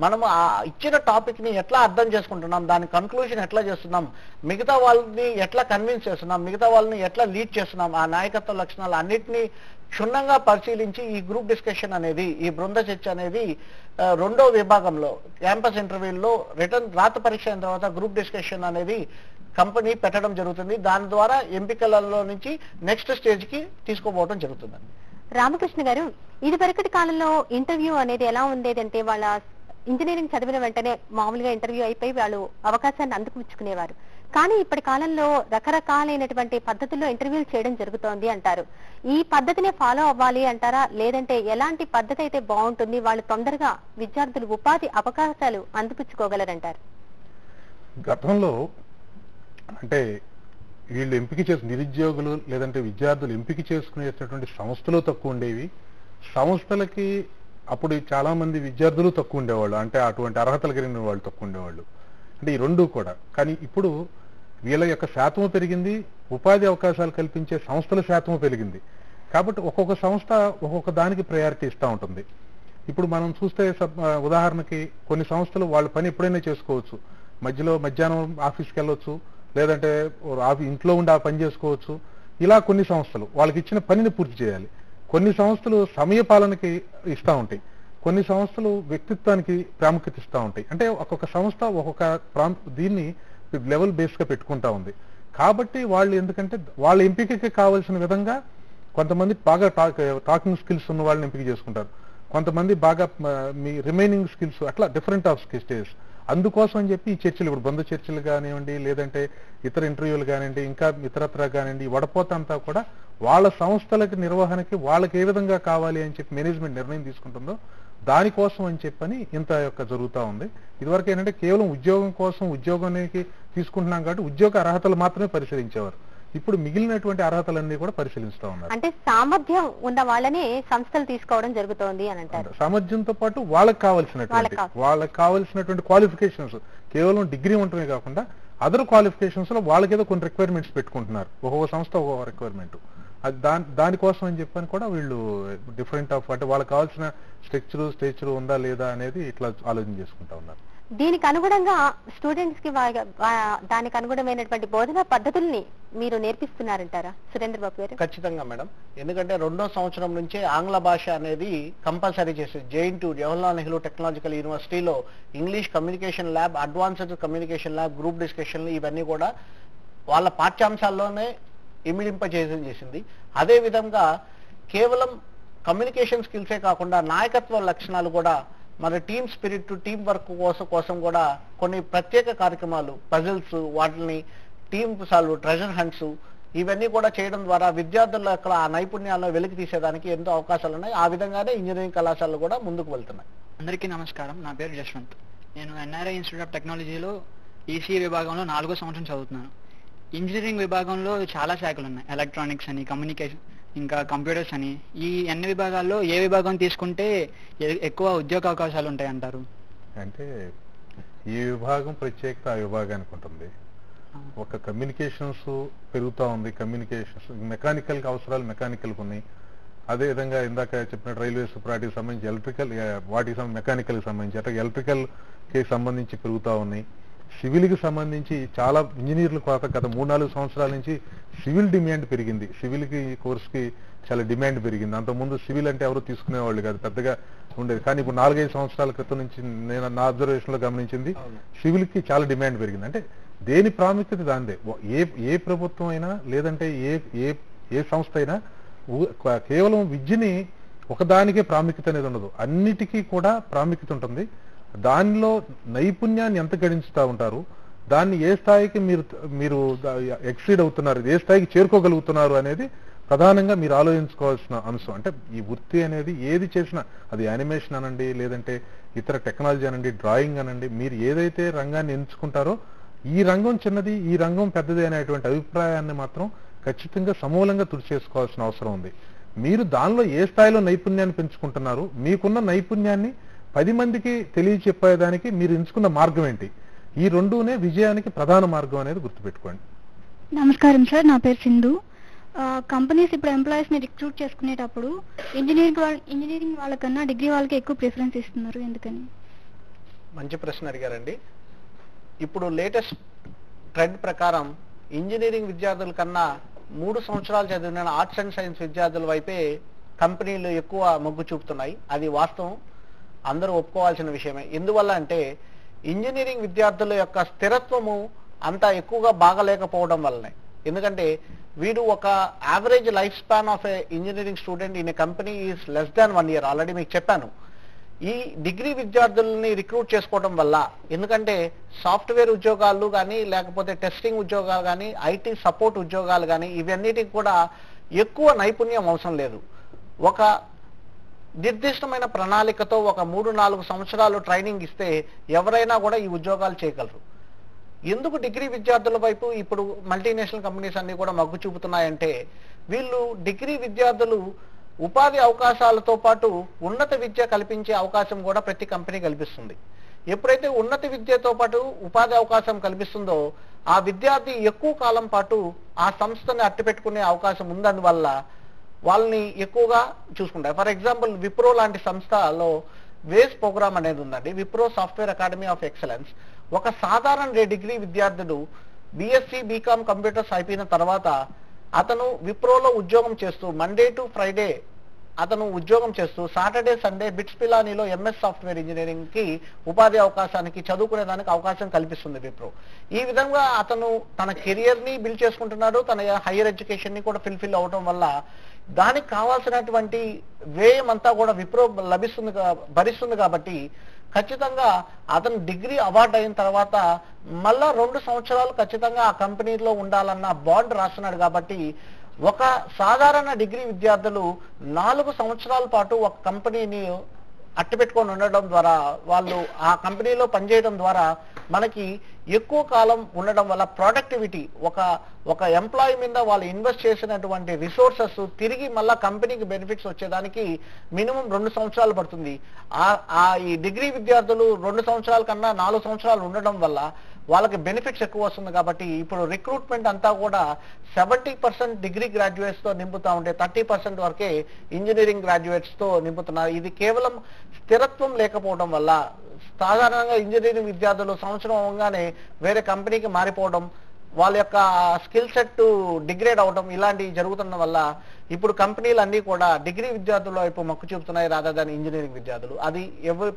మనము ఆ ఇచ్చిన టాపిక్ ని ఎట్లా అర్థం చేసుకుంటున్నాం, దాని కన్క్లూజన్ ఎట్లా చేస్తున్నాం, మిగతా వాళ్ళని ఎట్లా కన్విన్స్ చేస్తున్నాం, మిగతా వాళ్ళని ఎట్లా లీడ్ చేస్తున్నాం, ఆ నాయకత్వ లక్షణాలు అన్నిటినీ క్షుణ్ణంగా పరిశీలించి ఈ గ్రూప్ డిస్కషన్ అనేది, ఈ బృంద చర్చ అనేది 2వ విభాగంలో క్యాంపస్ ఇంటర్వ్యూల్లో రిటర్న్ రాత పరీక్ష అయిన తర్వాత గ్రూప్ డిస్కషన్ అనేది కంపెనీ పెట్టడం జరుగుతుంది. దాని ద్వారా ఎంపికలలో నుంచి నెక్స్ట్ స్టేజ్ కి తీసుకోపోవడం జరుగుతుందండి. రామకృష్ణ గారు, ఇది వరకటి కాలంలో ఇంటర్వ్యూ అనేది ఎలా ఉండేదంటే వాళ్ళ ఇంజనీరింగ్ చదివిన వెంటనే మామూలుగా ఇంటర్వ్యూ అయిపోయి వాళ్ళు అవకాశాన్ని అందుకుపుచ్చుకునేవారు. కానీ ఇప్పటి కాలంలో రకరకాలైనటువంటి పద్ధతుల్లో ఇంటర్వ్యూలు చేయడం జరుగుతోంది అంటారు. ఈ పద్ధతినే ఫాలో అవ్వాలి అంటారా, లేదంటే ఎలాంటి పద్ధతి అయితే బాగుంటుంది, వాళ్ళు తొందరగా విద్యార్థులు ఉపాధి అవకాశాలు అందిపుచ్చుకోగలరంటారు? గతంలో అంటే వీళ్ళు ఎంపిక చేసు నిరుద్యోగులు లేదంటే విద్యార్థులు ఎంపిక చేసుకునేటటువంటి సంస్థలు తక్కువ ఉండేవి. సంస్థలకి అప్పుడు చాలా మంది విద్యార్థులు తక్కువ ఉండేవాళ్ళు, అంటే అటువంటి అర్హతలు కలిగిన వాళ్ళు తక్కువ ఉండేవాళ్ళు. అంటే ఈ రెండు కూడా. కానీ ఇప్పుడు వీళ్ళ యొక్క శాతం పెరిగింది, ఉపాధి అవకాశాలు కల్పించే సంస్థల శాతం పెరిగింది. కాబట్టి ఒక్కొక్క సంస్థ ఒక్కొక్క దానికి ప్రయారిటీ ఇస్తూ ఉంటుంది. ఇప్పుడు మనం చూస్తే ఉదాహరణకి కొన్ని సంస్థలు వాళ్ళ పని ఎప్పుడైనా చేసుకోవచ్చు, మధ్యలో మధ్యాహ్నం ఆఫీస్కి వెళ్ళొచ్చు, లేదంటే ఇంట్లో ఉండి ఆ పని చేసుకోవచ్చు. ఇలా కొన్ని సంస్థలు వాళ్ళకి ఇచ్చిన పనిని పూర్తి చేయాలి. కొన్ని సంస్థలు సమయ పాలనకి ఇస్తూ ఉంటాయి, కొన్ని సంస్థలు వ్యక్తిత్వానికి ప్రాముఖ్యత ఇస్తూ ఉంటాయి. అంటే ఒక్కొక్క సంస్థ ఒక్కొక్క దీన్ని లెవెల్ బేస్గా పెట్టుకుంటా ఉంది. కాబట్టి వాళ్ళు ఎందుకంటే వాళ్ళ ఎంపికకి కావాల్సిన విధంగా కొంతమంది బాగా టాకింగ్ స్కిల్స్ ఉన్న వాళ్ళని ఎంపిక చేసుకుంటారు, కొంతమంది బాగా మీ రిమైనింగ్ స్కిల్స్, అట్లా డిఫరెంట్ ఆఫ్ స్టేజెస్. అందుకోసం అని చెప్పి ఈ చర్చలు, ఇప్పుడు బంధు చర్చలు కానివ్వండి, లేదంటే ఇతర ఇంటర్వ్యూలు కానివ్వండి, ఇంకా ఇతరత్ర కానివ్వండి, వడపోత అంతా కూడా వాళ్ళ సంస్థలకి నిర్వహణకి వాళ్ళకి ఏ విధంగా కావాలి అని చెప్పి మేనేజ్మెంట్ నిర్ణయం తీసుకుంటుందో దానికోసం అని చెప్పని ఇంత యొక్క జరుగుతూ ఉంది. ఇదివరకు ఏంటంటే కేవలం ఉద్యోగం కోసం ఉద్యోగానికి తీసుకుంటున్నాం కాబట్టి ఉద్యోగ అర్హతలు మాత్రమే పరిశీలించేవారు. ఇప్పుడు మిగిలినటువంటి అర్హతలన్నీ కూడా పరిశీలిస్తూ ఉన్నారు. అంటే సామర్థ్యం ఉన్న వాళ్ళని సంస్థలు తీసుకోవడం జరుగుతోంది అని అంటారు. సామర్థ్యంతో పాటు వాళ్ళకి కావాల్సినటువంటి క్వాలిఫికేషన్స్, కేవలం డిగ్రీ ఉండటమే కాకుండా అదర్ క్వాలిఫికేషన్స్ లో వాళ్ళకి ఏదో కొన్ని రిక్వైర్మెంట్స్ పెట్టుకుంటున్నారు, ఒక్కొక్క సంస్థ ఒక్కొక్క రిక్వైర్మెంట్. అది దానికోసం అని చెప్పని కూడా వీళ్ళు డిఫరెంట్ ఆఫ్, అంటే వాళ్ళకి కావాల్సిన స్ట్రక్చర్ ఉందా లేదా అనేది ఇట్లా ఆలోచన చేసుకుంటా ఉన్నారు. దీనికి అనుగుణంగా స్టూడెంట్స్ కి దానికి అనుగుణమైనటువంటి బోధనా పద్ధతుల్ని మీరు నేర్పిస్తున్నారంటారా సురేంద్ర బాబు గారు? ఖచ్చితంగా మేడం. ఎందుకంటే 2వ సంవత్సరం నుంచే ఆంగ్ల భాష అనేది కంపల్సరీ చేసి JNTU జవహర్లాల్ నెహ్రూ టెక్నాలజికల్ యూనివర్సిటీలో English communication lab, advanced communication lab, group డిస్కషన్లు ఇవన్నీ కూడా వాళ్ళ పాఠ్యాంశాల్లోనే చేసింది. అదే విధంగా కేవలం కమ్యూనికేషన్ స్కిల్సే కాకుండా నాయకత్వ లక్షణాలు కూడా, మన టీమ్ స్పిరిట్, టీం వర్క్ కోసం కూడా కొన్ని ప్రత్యేక కార్యక్రమాలు, పజిల్స్, వాటిని టీమ్ సాల్వ్, ట్రెజర్ హంట్స్, ఇవన్నీ కూడా చేయడం ద్వారా విద్యార్థుల యొక్క ఆ నైపుణ్యాలను వెలికి తీసేదానికి ఎంతో అవకాశాలు ఉన్నాయి. ఆ విధంగానే ఇంజనీరింగ్ కళాశాలలు కూడా ముందుకు వెళ్తున్నాయి. అందరికీ నమస్కారం. నా పేరు జశ్వంత్. నేను NRI ఇన్స్టిట్యూట్ ఆఫ్ టెక్నాలజీలో ECE విభాగంలో 4వ సంవత్సరం చదువుతున్నాను. ఇంజనీరింగ్ విభాగంలో చాలా శాఖలు ఉన్నాయి, ఎలక్ట్రానిక్స్ అని, కమ్యూనికేషన్, ఇంకా కంప్యూటర్స్ అని. ఈ అన్ని విభాగాల్లో ఏ విభాగం తీసుకుంటే ఎక్కువ ఉద్యోగ అవకాశాలు ఉంటాయి అంటారు? అంటే ఈ విభాగం ప్రత్యేకత ఆ విభాగానికి ఉంటుంది. ఒక కమ్యూనికేషన్స్ పెరుగుతూ ఉంది, కమ్యూనికేషన్స్ మెకానికల్ అవసరాలు మెకానికల్కి ఉన్నాయి. అదేవిధంగా ఇందాక చెప్పినట్టు రైల్వేస్, వాటికి సంబంధించి ఎలక్ట్రికల్, వాటికి మెకానికల్కి సంబంధించి, అట్లా ఎలక్ట్రికల్కి సంబంధించి పెరుగుతూ ఉన్నాయి. సివిల్కి సంబంధించి చాలా ఇంజనీర్ల కొరత గత 3-4 సంవత్సరాల నుంచి సివిల్ డిమాండ్ పెరిగింది. సివిల్కి కోర్స్కి చాలా డిమాండ్ పెరిగింది. అంతకుముందు సివిల్ అంటే ఎవరు తీసుకునేవాళ్ళు కాదు, పెద్దగా ఉండేది. కానీ ఇప్పుడు 4-5 సంవత్సరాల క్రితం నుంచి నేను నా అబ్జర్వేషన్ లో గమనించింది, సివిల్కి చాలా డిమాండ్ పెరిగింది. అంటే దేని ప్రాముఖ్యత దాందే. ఏ ప్రభుత్వం అయినా లేదంటే ఏ సంస్థ అయినా కేవలం విద్యని ఒకదానికే ప్రాముఖ్యత అనేది ఉండదు, అన్నిటికీ కూడా ప్రాముఖ్యత ఉంటుంది. దానిలో నైపుణ్యాన్ని ఎంత గడించుతూ ఉంటారు, దాన్ని ఏ స్థాయికి మీరు ఎక్సీడ్ అవుతున్నారు, ఏ స్థాయికి చేరుకోగలుగుతున్నారు అనేది ప్రధానంగా మీరు ఆలోచించుకోవాల్సిన అంశం. అంటే ఈ వృత్తి అనేది ఏది చేసినా, అది యానిమేషన్ అనండి, లేదంటే ఇతర టెక్నాలజీ అనండి, డ్రాయింగ్ అనండి, మీరు ఏదైతే రంగాన్ని ఎంచుకుంటారో ఈ రంగం చిన్నది, ఈ రంగం పెద్దది అనేటువంటి అభిప్రాయాన్ని మాత్రం ఖచ్చితంగా సమూలంగా తుడిచేసుకోవాల్సిన అవసరం ఉంది. మీరు దానిలో ఏ స్థాయిలో నైపుణ్యాన్ని పెంచుకుంటున్నారు, మీకున్న నైపుణ్యాన్ని 10 మందికి తెలియచెప్పేదానికి మీరు ఎంచుకున్న మార్గం ఏంటి, ఈ రెండునే విజయానికి ప్రధాన మార్గం అనేది గుర్తుపెట్టుకోండి. నమస్కారం సార్, నా పేరు సింధు. కంపెనీస్ ఇప్పుడు ఎంప్లాయీస్ ని రిక్రూట్ చేసుకునేటప్పుడు ఇంజనీరింగ్ వాళ్ళకన్నా డిగ్రీ వాళ్ళకి ఎక్కువ ప్రిఫరెన్స్ ఇస్తున్నారు, ఎందుకని? మంచి ప్రశ్న అడిగారండి. ఇప్పుడు లేటెస్ట్ ట్రెండ్ ప్రకారం ఇంజనీరింగ్ విద్యార్థుల కన్నా 3 సంవత్సరాలు చదివిన ఆర్ట్స్ అండ్ సైన్స్ విద్యార్థుల వైపే కంపెనీలు ఎక్కువ మొగ్గు చూపుతున్నాయి. అది వాస్తవం, అందరూ ఒప్పుకోవాల్సిన విషయమే. ఎందువల్ల అంటే ఇంజనీరింగ్ విద్యార్థుల యొక్క స్థిరత్వము అంత ఎక్కువగా బాగలేకపోవడం వల్లనే. ఎందుకంటే వీడు ఒక average life span of A engineering student in a company is less than 1 year. Already మీకు చెప్పాను. ఈ డిగ్రీ విద్యార్థుల్ని రిక్రూట్ చేసుకోవడం వల్ల, ఎందుకంటే సాఫ్ట్వేర్ ఉద్యోగాలు కానీ, లేకపోతే టెస్టింగ్ ఉద్యోగాలు కానీ, IT సపోర్ట్ ఉద్యోగాలు కానీ, ఇవన్నిటికి కూడా ఎక్కువ నైపుణ్యం అవసరం లేదు. ఒక నిర్దిష్టమైన ప్రణాళికతో ఒక 3-4 సంవత్సరాలు ట్రైనింగ్ ఇస్తే ఎవరైనా కూడా ఈ ఉద్యోగాలు చేయగలరు. ఎందుకు డిగ్రీ విద్యార్థుల వైపు ఇప్పుడు మల్టీనేషనల్ కంపెనీస్ అన్ని కూడా మొగ్గు చూపుతున్నాయంటే, వీళ్ళు డిగ్రీ విద్యార్థులు ఉపాధి అవకాశాలతో పాటు ఉన్నత విద్య కల్పించే అవకాశం కూడా ప్రతి కంపెనీ కల్పిస్తుంది. ఎప్పుడైతే ఉన్నత విద్యతో పాటు ఉపాధి అవకాశం కల్పిస్తుందో ఆ విద్యార్థి ఎక్కువ కాలం పాటు ఆ సంస్థని అట్టిపెట్టుకునే అవకాశం ఉందందువల్ల వాళ్ళని ఎక్కువగా చూసుకుంటారు. ఫర్ ఎగ్జాంపుల్ విప్రో లాంటి సంస్థలో వేస్ ప్రోగ్రామ్ అనేది ఉందండి, Wipro software academy of excellence. ఒక సాధారణ డిగ్రీ విద్యార్థుడు BSc BCom కంప్యూటర్స్ అయిపోయిన తర్వాత అతను విప్రోలో ఉద్యోగం చేస్తూ మండే టు ఫ్రైడే అతను ఉద్యోగం చేస్తూ సాటర్డే సండే బిట్స్ పిలానీలో MS సాఫ్ట్వేర్ ఇంజనీరింగ్ కి ఉపాధి అవకాశానికి చదువుకునేదానికి అవకాశం కల్పిస్తుంది విప్రో. ఈ విధంగా అతను తన కెరియర్ ని బిల్డ్ చేసుకుంటున్నాడు, తన హైయర్ ఎడ్యుకేషన్ ని కూడా ఫుల్ఫిల్ అవడం వల్ల దానికి కావాల్సినటువంటి వ్యయం అంతా కూడా విప్రో భరిస్తుంది కాబట్టి ఖచ్చితంగా అతను డిగ్రీ అవార్డ్ అయిన తర్వాత మళ్ళా 2 సంవత్సరాలు ఖచ్చితంగా ఆ కంపెనీలో ఉండాలన్న బాండ్ రాస్తున్నాడు కాబట్టి ఒక సాధారణ డిగ్రీ విద్యార్థులు 4 సంవత్సరాల పాటు ఒక కంపెనీని అట్టపెట్టుకొని ఉండడం ద్వారా వాళ్ళు ఆ కంపెనీలో పనిచేయడం ద్వారా మనకి ఎక్కువ కాలం ఉండడం వల్ల ప్రొడక్టివిటీ ఒక ఎంప్లాయీ మీద వాళ్ళు ఇన్వెస్ట్ చేసినటువంటి రిసోర్సెస్ తిరిగి మళ్ళా కంపెనీకి బెనిఫిట్స్ వచ్చేదానికి మినిమం 2 సంవత్సరాలు పడుతుంది. ఈ డిగ్రీ విద్యార్థులు 2 సంవత్సరాల కన్నా 4 సంవత్సరాలు ఉండడం వల్ల వాళ్ళకి బెనిఫిట్స్ ఎక్కువ వస్తుంది కాబట్టి ఇప్పుడు రిక్రూట్మెంట్ అంతా కూడా 70% డిగ్రీ గ్రాడ్యుయేట్స్ తో నింపుతా ఉంటే 30% వరకే ఇంజనీరింగ్ గ్రాడ్యుయేట్స్ తో నింపుతున్నారు. ఇది కేవలం స్థిరత్వం లేకపోవడం వల్ల సాధారణంగా ఇంజనీరింగ్ విద్యార్థులు సంవత్సరం అవగానే వేరే కంపెనీకి మారిపోవడం, వాళ్ళ యొక్క స్కిల్ సెట్ డిగ్రేడ్ అవడం ఇలాంటివి జరుగుతున్న వల్ల ఇప్పుడు కంపెనీలు అన్ని కూడా డిగ్రీ విద్యార్థుల వైపు మొక్కు చూపుతున్నాయి రాదా దాని ఇంజనీరింగ్ విద్యార్థులు. అది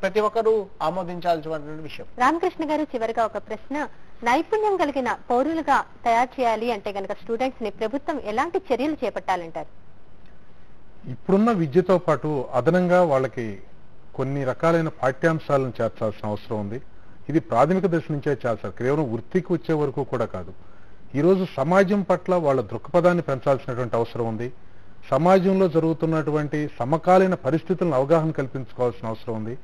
ప్రతి ఒక్కరూ ఆమోదించాల్సిన విషయం. రామకృష్ణ గారు, చివరిగా ఒక ప్రశ్న. నైపుణ్యం కలిగిన పౌరులుగా తయారు చేయాలి అంటే గనక స్టూడెంట్స్ ని ప్రభుత్వం ఎలాంటి చర్యలు చేపట్టాలంటారు? ఇప్పుడున్న విద్యతో పాటు అదనంగా వాళ్ళకి కొన్ని రకాలైన పాఠ్యాంశాలను చేర్చాల్సిన అవసరం ఉంది. ఇది ప్రాథమిక దశ నుంచే చేర్చాలి, కేవలం వృత్తికి వచ్చే వరకు కూడా కాదు. ఈరోజు సమాజం పట్ల వాళ్ళ దృక్పథాన్ని పెంచాల్సినటువంటి అవసరం ఉంది. సమాజంలో జరుగుతున్నటువంటి సమకాలీన పరిస్థితులను అవగాహన కల్పించుకోవాల్సిన అవసరం ఉంది.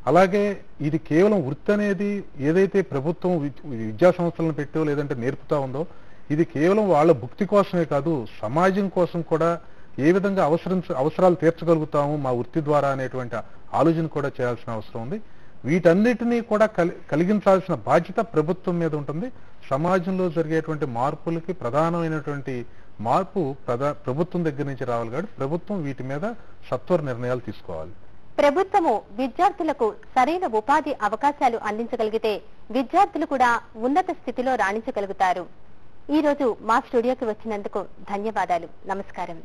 అలాగే ఇది కేవలం వృత్తి అనేది ఏదైతే ప్రభుత్వం విద్యా సంస్థలను పెట్టో లేదంటే నేర్పుతా ఉందో ఇది కేవలం వాళ్ళ భుక్తి కోసమే కాదు, సమాజం కోసం కూడా ఏ విధంగా అవసరాలు తీర్చగలుగుతాము మా వృత్తి ద్వారా అనేటువంటి ఆలోచన కూడా చేయాల్సిన అవసరం ఉంది. వీటన్నిటినీ కూడా కలిగించాల్సిన బాధ్యత ప్రభుత్వం మీద ఉంటుంది. సమాజంలో జరిగేటువంటి మార్పులకి ప్రధానమైనటువంటి మార్పు ప్రభుత్వం దగ్గర నుంచి రావాలి కాబట్టి ప్రభుత్వం వీటి మీద సత్వర నిర్ణయాలు తీసుకోవాలి. ప్రభుత్వము విద్యార్థులకు సరైన ఉపాధి అవకాశాలు అందించగలిగితే విద్యార్థులు కూడా ఉన్నత స్థితిలో రాణించగలుగుతారు. ఈ రోజు మా స్టూడియోకి వచ్చినందుకు ధన్యవాదాలు. నమస్కారం.